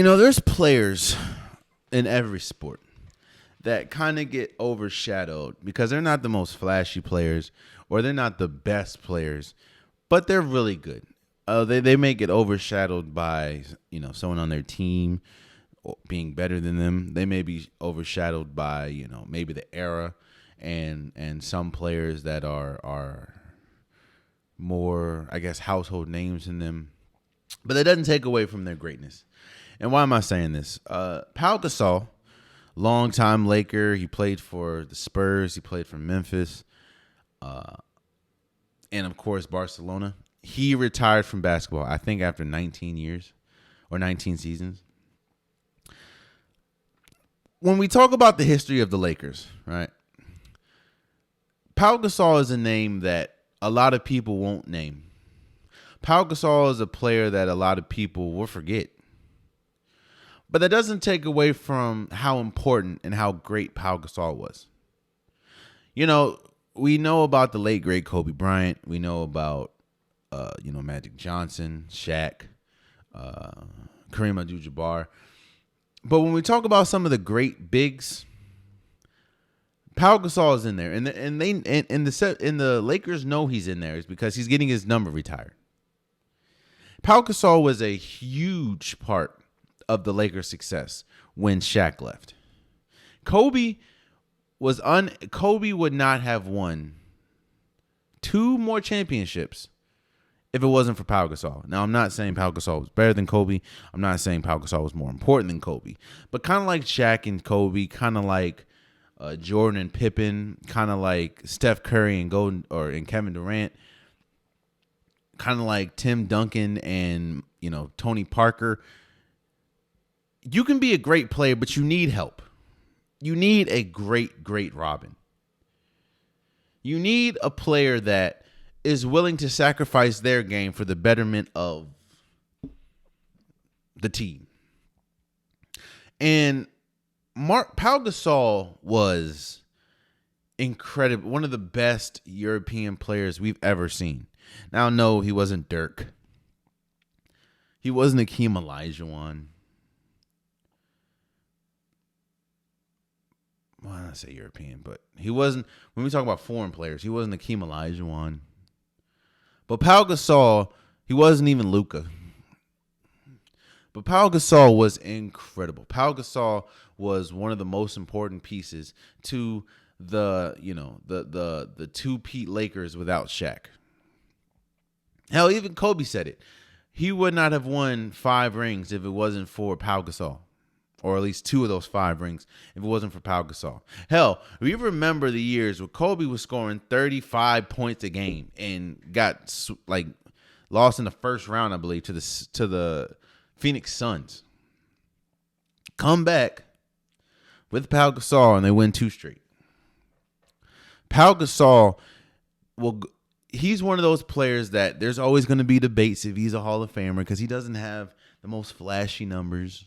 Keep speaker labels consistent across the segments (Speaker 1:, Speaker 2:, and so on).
Speaker 1: There's players in every sport that kind of get overshadowed because they're not the most flashy players or they're not the best players, but they're really good. They may get overshadowed by someone on their team being better than them. They may be overshadowed by maybe the era and some players that are more, I guess, household names in them. But that doesn't take away from their greatness. And why am I saying this? Pau Gasol, longtime Laker. He played for the Spurs. He played for Memphis. And, of course, Barcelona. He retired from basketball, I think, after 19 years or 19 seasons. When we talk about the history of the Lakers, right, Pau Gasol is a name that a lot of people won't name. Pau Gasol is a player that a lot of people will forget. But that doesn't take away from how important and how great Pau Gasol was. We know about the late, great Kobe Bryant. We know about, Magic Johnson, Shaq, Kareem Abdul-Jabbar. But when we talk about some of the great bigs, Pau Gasol is in there, and the Lakers know he's in there is because he's getting his number retired. Pau Gasol was a huge part of the Lakers' success when Shaq left. Kobe would not have won 2 more championships if it wasn't for Pau Gasol. Now, I'm not saying Pau Gasol was better than Kobe. I'm not saying Pau Gasol was more important than Kobe. But kind of like Shaq and Kobe, kind of like Jordan and Pippen, kind of like Steph Curry and Kevin Durant, kind of like Tim Duncan and Tony Parker. You can be a great player, but you need help. You need a great, great Robin. You need a player that is willing to sacrifice their game for the betterment of the team. And Pau Gasol was incredible, one of the best European players we've ever seen. Now, no, he wasn't Dirk. He wasn't Akeem Olajuwon. Well, I don't say European, but he wasn't, when we talk about foreign players, he wasn't Akeem Olajuwon. But Pau Gasol, he wasn't even Luka. But Pau Gasol was incredible. Pau Gasol was one of the most important pieces to the two-peat Lakers without Shaq. Hell, even Kobe said it. He would not have won 5 rings if it wasn't for Pau Gasol. Or at least 2 of those 5 rings if it wasn't for Pau Gasol. Hell, we remember the years where Kobe was scoring 35 points a game and got lost in the first round, I believe, to the Phoenix Suns. Come back with Pau Gasol and they win 2 straight. Pau Gasol, he's one of those players that there's always going to be debates if he's a Hall of Famer because he doesn't have the most flashy numbers.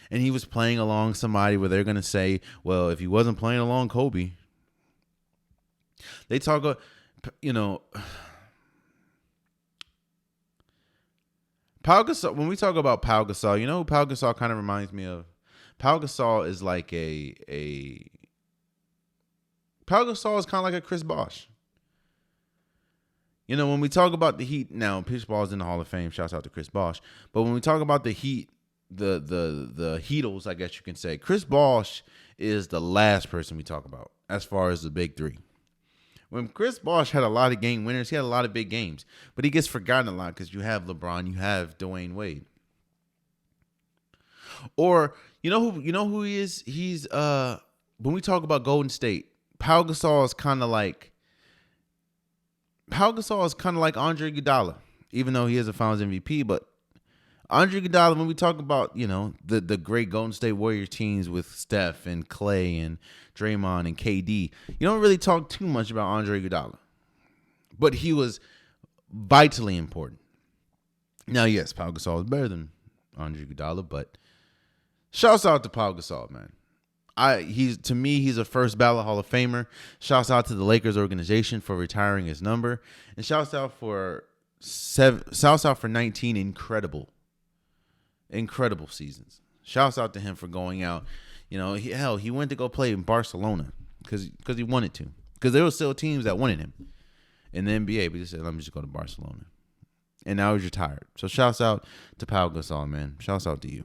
Speaker 1: And he was playing along somebody where they're going to say, well, if he wasn't playing along Kobe. They talk about, Pau Gasol, when we talk about Pau Gasol, who Pau Gasol kind of reminds me of? Pau Gasol is like Pau Gasol is kind of like a Chris Bosh. When we talk about the Heat, now Chris Paul's in the Hall of Fame, shouts out to Chris Bosh. But when we talk about the Heat, the Heatles, I guess you can say, Chris Bosh is the last person we talk about as far as the big 3. When Chris Bosh had a lot of game winners, he had a lot of big games, but he gets forgotten a lot because you have LeBron, you have Dwayne Wade. Or you know who he is? He's when we talk about Golden State, Pau Gasol is kind of like Andre Iguodala, even though he is a Finals MVP, but Andre Iguodala, when we talk about, the great Golden State Warrior teams with Steph and Clay and Draymond and KD, you don't really talk too much about Andre Iguodala. But he was vitally important. Now, yes, Pau Gasol is better than Andre Iguodala, but shouts out to Pau Gasol, man. To me, he's a first ballot Hall of Famer. Shouts out to the Lakers organization for retiring his number. And shouts out for 19 incredible incredible seasons. Shouts out to him for going out. You know, he went to go play in Barcelona because he wanted to. Because there were still teams that wanted him in the NBA, but he said, "Let me just go to Barcelona," and now he's retired. So shouts out to Pau Gasol, man. Shouts out to you.